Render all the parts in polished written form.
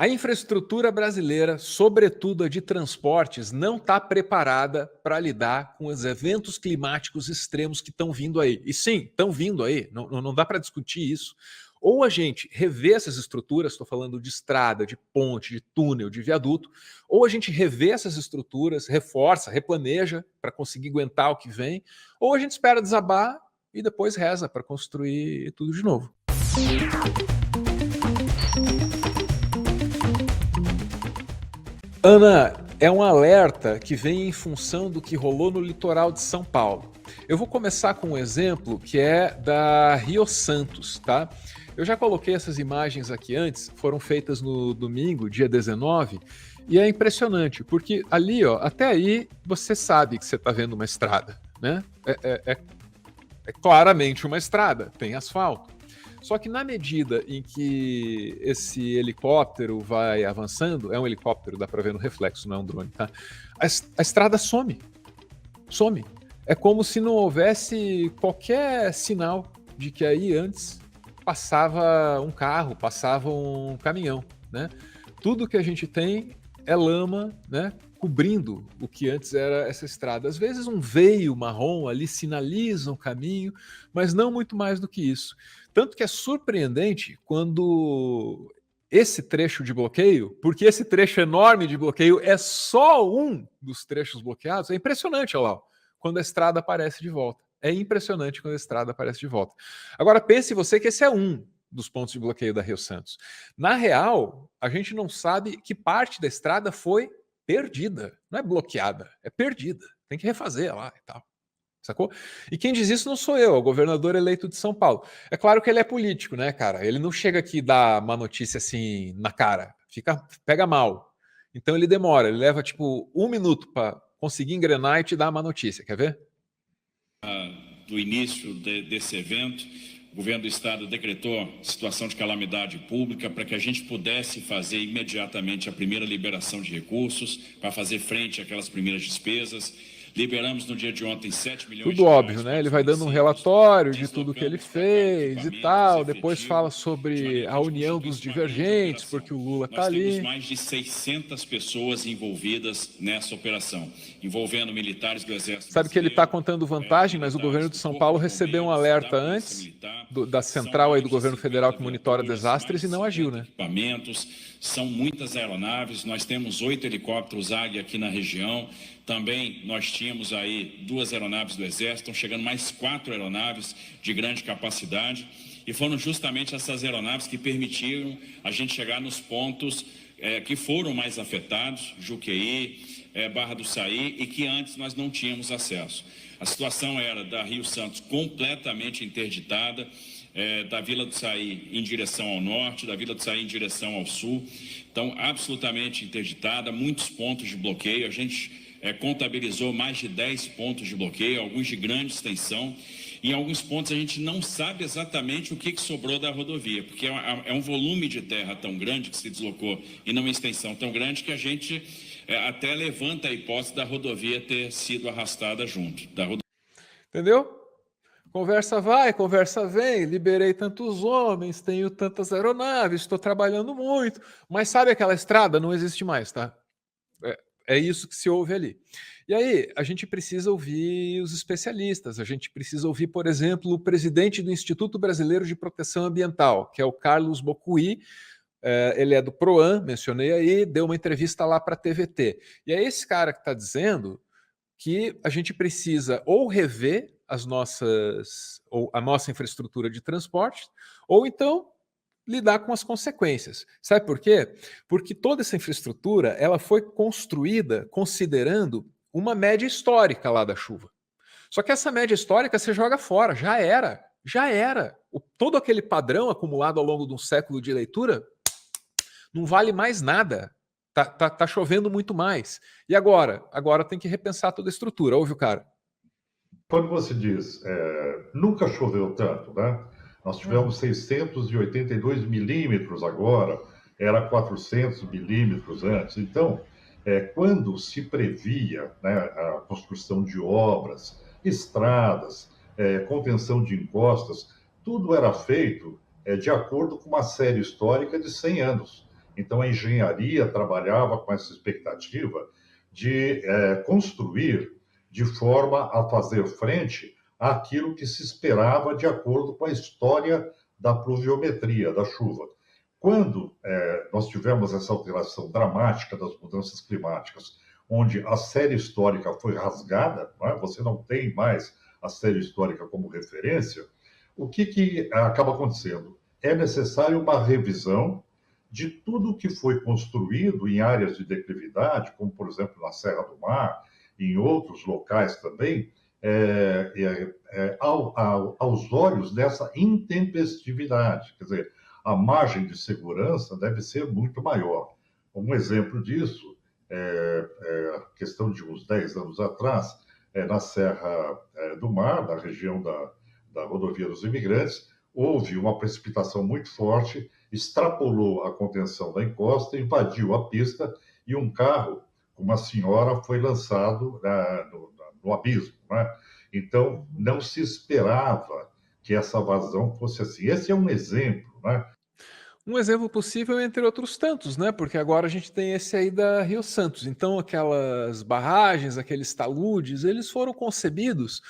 A infraestrutura brasileira, sobretudo a de transportes, não está preparada para lidar com os eventos climáticos extremos que estão vindo aí. E sim, estão vindo aí, não dá para discutir isso. Ou a gente revê essas estruturas, estou falando de estrada, de ponte, de túnel, de viaduto, ou a gente revê essas estruturas, reforça, replaneja para conseguir aguentar o que vem, ou a gente espera desabar e depois reza para construir tudo de novo. Ana, é um alerta que vem em função do que rolou no litoral de São Paulo. Eu vou começar com um exemplo que é da Rio Santos, tá? Eu já coloquei essas imagens aqui antes, foram feitas no domingo, dia 19, e é impressionante, porque ali, ó, até aí você sabe que você está vendo uma estrada, né? É claramente uma estrada, tem asfalto. Só que na medida em que esse helicóptero vai avançando, é um helicóptero, dá para ver no reflexo, não é um drone, tá? A estrada some. Some. É como se não houvesse qualquer sinal de que aí antes passava um carro, passava um caminhão, né? Tudo que a gente tem é lama, né? Cobrindo o que antes era essa estrada. Às vezes um veio marrom ali sinaliza um caminho, mas não muito mais do que isso. Tanto que é surpreendente quando esse trecho de bloqueio, porque esse trecho enorme de bloqueio é só um dos trechos bloqueados, é impressionante, olha lá, quando a estrada aparece de volta. É impressionante quando a estrada aparece de volta. Agora pense você que esse é um dos pontos de bloqueio da Rio Santos. Na real, a gente não sabe que parte da estrada foi perdida. Não é bloqueada, é perdida. Tem que refazer lá e tal. Sacou? E quem diz isso não sou eu, é o governador eleito de São Paulo. É claro que ele é político, né, cara? Ele não chega aqui e dá uma notícia assim na cara. Pega mal. Então ele demora, ele leva tipo 1 minuto para conseguir engrenar e te dar uma notícia. Quer ver? Do início desse evento, o governo do estado decretou situação de calamidade pública para que a gente pudesse fazer imediatamente a primeira liberação de recursos para fazer frente àquelas primeiras despesas. Liberamos no dia de ontem 7 milhões Tudo de óbvio, reais né? Ele vai dando um relatório de tudo que ele fez e tal, depois fala sobre a união dos divergentes, porque o Lula tá ali. Nós temos ali. mais de 600 pessoas envolvidas nessa operação, envolvendo militares do Exército Sabe que ele está Brasileiro, contando vantagem, mas o governo de São Paulo recebeu um alerta antes da central aí do governo federal que monitora desastres e não agiu, né? Equipamentos, são muitas aeronaves, nós temos 8 helicópteros Águia aqui na região, também nós tínhamos aí 2 aeronaves do Exército, estão chegando mais 4 aeronaves de grande capacidade, e foram justamente essas aeronaves que permitiram a gente chegar nos pontos que foram mais afetados, Juqueí, Barra do Saí, e que antes nós não tínhamos acesso. A situação era da Rio Santos completamente interditada, da Vila do Saí em direção ao norte, da Vila do Saí em direção ao sul, então absolutamente interditada, muitos pontos de bloqueio, a gente contabilizou mais de 10 pontos de bloqueio, alguns de grande extensão. Em alguns pontos a gente não sabe exatamente o que sobrou da rodovia, porque é um volume de terra tão grande que se deslocou e numa extensão tão grande que a gente até levanta a hipótese da rodovia ter sido arrastada junto. Entendeu? Conversa vai, conversa vem, liberei tantos homens, tenho tantas aeronaves, estou trabalhando muito, mas sabe aquela estrada? Não existe mais, tá? É isso que se ouve ali. E aí, a gente precisa ouvir os especialistas, a gente precisa ouvir, por exemplo, o presidente do Instituto Brasileiro de Proteção Ambiental, que é o Carlos Bocuí, ele é do PROAM, mencionei aí, deu uma entrevista lá para a TVT. E é esse cara que está dizendo que a gente precisa ou rever ou a nossa infraestrutura de transporte, ou então lidar com as consequências. Sabe por quê? Porque toda essa infraestrutura ela foi construída considerando uma média histórica lá da chuva. Só que essa média histórica você joga fora, já era. Já era. Todo aquele padrão acumulado ao longo de um século de leitura não vale mais nada. Tá chovendo muito mais. E agora? Agora tem que repensar toda a estrutura. Ouve o cara. Quando você diz, nunca choveu tanto, né? Nós tivemos 682 milímetros agora, era 400 milímetros antes. Então, quando se previa, né, a construção de obras, estradas, contenção de encostas, tudo era feito de acordo com uma série histórica de 100 anos. Então, a engenharia trabalhava com essa expectativa de construir de forma a fazer frente àquilo que se esperava de acordo com a história da pluviometria, da chuva. Quando nós tivemos essa alteração dramática das mudanças climáticas, onde a série histórica foi rasgada, não é? Você não tem mais a série histórica como referência, o que acaba acontecendo? É necessário uma revisão de tudo que foi construído em áreas de declividade, como, por exemplo, na Serra do Mar, em outros locais também, aos olhos dessa intempestividade. Quer dizer, a margem de segurança deve ser muito maior. Um exemplo disso a questão de uns 10 anos atrás, na Serra do Mar, na região da Rodovia dos Imigrantes, houve uma precipitação muito forte, extrapolou a contenção da encosta, invadiu a pista e um carro com uma senhora foi lançado no abismo, né? Então, não se esperava que essa vazão fosse assim. Esse é um exemplo, né? Um exemplo possível entre outros tantos, né? Porque agora a gente tem esse aí da Rio Santos. Então, aquelas barragens, aqueles taludes, eles foram concebidos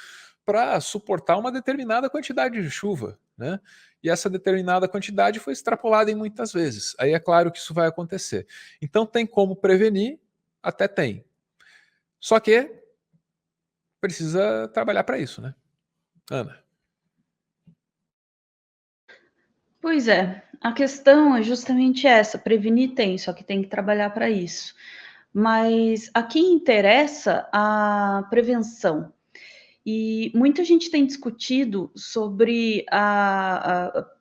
para suportar uma determinada quantidade de chuva, né? E essa determinada quantidade foi extrapolada em muitas vezes. Aí é claro que isso vai acontecer. Então, tem como prevenir? Até tem. Só que precisa trabalhar para isso, né? Ana. Pois é, a questão é justamente essa, prevenir tem, só que tem que trabalhar para isso. Mas aqui interessa a prevenção. E muita gente tem discutido sobre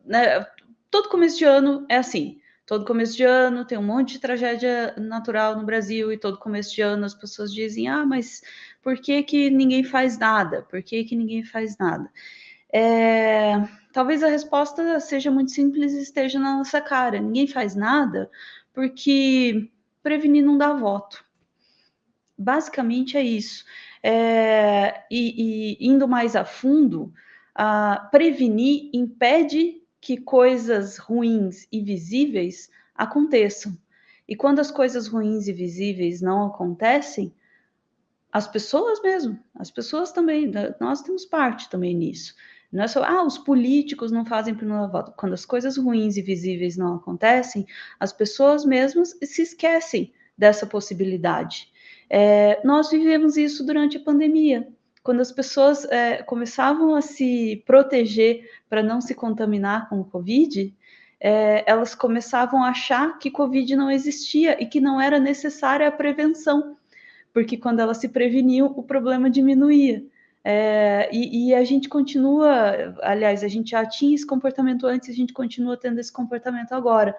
né, todo começo de ano é assim. Todo começo de ano tem um monte de tragédia natural no Brasil e todo começo de ano as pessoas dizem, mas por que ninguém faz nada? Por que ninguém faz nada? Talvez a resposta seja muito simples e esteja na nossa cara. Ninguém faz nada porque prevenir não dá voto. Basicamente é isso. E indo mais a fundo, prevenir impede que coisas ruins e visíveis aconteçam. E quando as coisas ruins e visíveis não acontecem, as pessoas mesmo, as pessoas também, nós temos parte também nisso. Não é só, os políticos não fazem por não voto. Quando as coisas ruins e visíveis não acontecem, as pessoas mesmas se esquecem dessa possibilidade. Nós vivemos isso durante a pandemia. Quando as pessoas começavam a se proteger para não se contaminar com o Covid, elas começavam a achar que Covid não existia e que não era necessária a prevenção, porque quando elas se preveniam, o problema diminuía. E a gente continua, aliás, a gente já tinha esse comportamento antes, a gente continua tendo esse comportamento agora.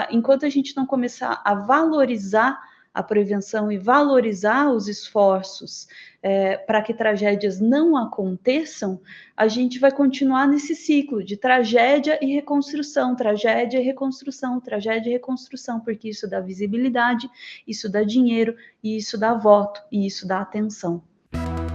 Enquanto a gente não começar a valorizar a prevenção e valorizar os esforços para que tragédias não aconteçam, a gente vai continuar nesse ciclo de tragédia e reconstrução, tragédia e reconstrução, tragédia e reconstrução, porque isso dá visibilidade, isso dá dinheiro, e isso dá voto, e isso dá atenção.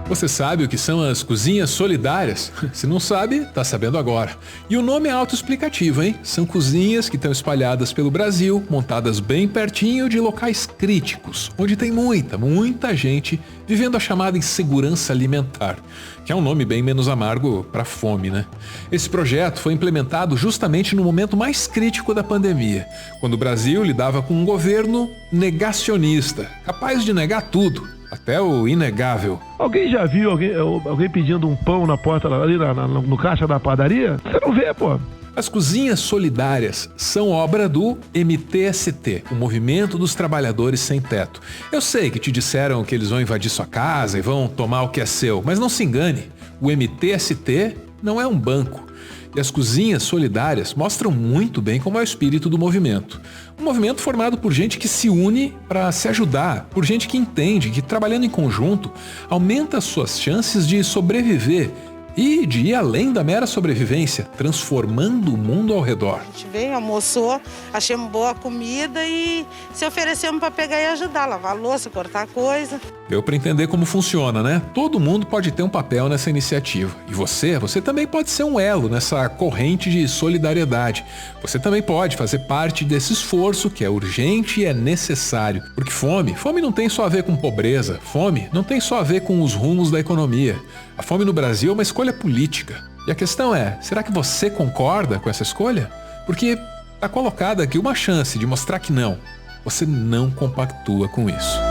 Você sabe o que são as cozinhas solidárias? Se não sabe, tá sabendo agora. E o nome é autoexplicativo, hein? São cozinhas que estão espalhadas pelo Brasil, montadas bem pertinho de locais críticos, onde tem muita gente vivendo a chamada insegurança alimentar, que é um nome bem menos amargo para fome, né? Esse projeto foi implementado justamente no momento mais crítico da pandemia, quando o Brasil lidava com um governo negacionista, capaz de negar tudo, até o inegável. Alguém já viu alguém pedindo um pão na porta ali no caixa da padaria? Você não vê, pô. As cozinhas solidárias são obra do MTST, o Movimento dos Trabalhadores Sem Teto. Eu sei que te disseram que eles vão invadir sua casa e vão tomar o que é seu, mas não se engane, o MTST não é um banco. E as cozinhas solidárias mostram muito bem como é o espírito do movimento. Um movimento formado por gente que se une para se ajudar, por gente que entende que trabalhando em conjunto aumenta as suas chances de sobreviver e de ir além da mera sobrevivência, transformando o mundo ao redor. A gente veio, almoçou, achamos boa comida e se oferecemos para pegar e ajudar, lavar a louça, cortar coisa. Deu para entender como funciona, né? Todo mundo pode ter um papel nessa iniciativa. E você também pode ser um elo nessa corrente de solidariedade. Você também pode fazer parte desse esforço que é urgente e é necessário. Porque fome não tem só a ver com pobreza. Fome não tem só a ver com os rumos da economia. A fome no Brasil é uma escolha política. E a questão é, será que você concorda com essa escolha? Porque está colocada aqui uma chance de mostrar que não. Você não compactua com isso.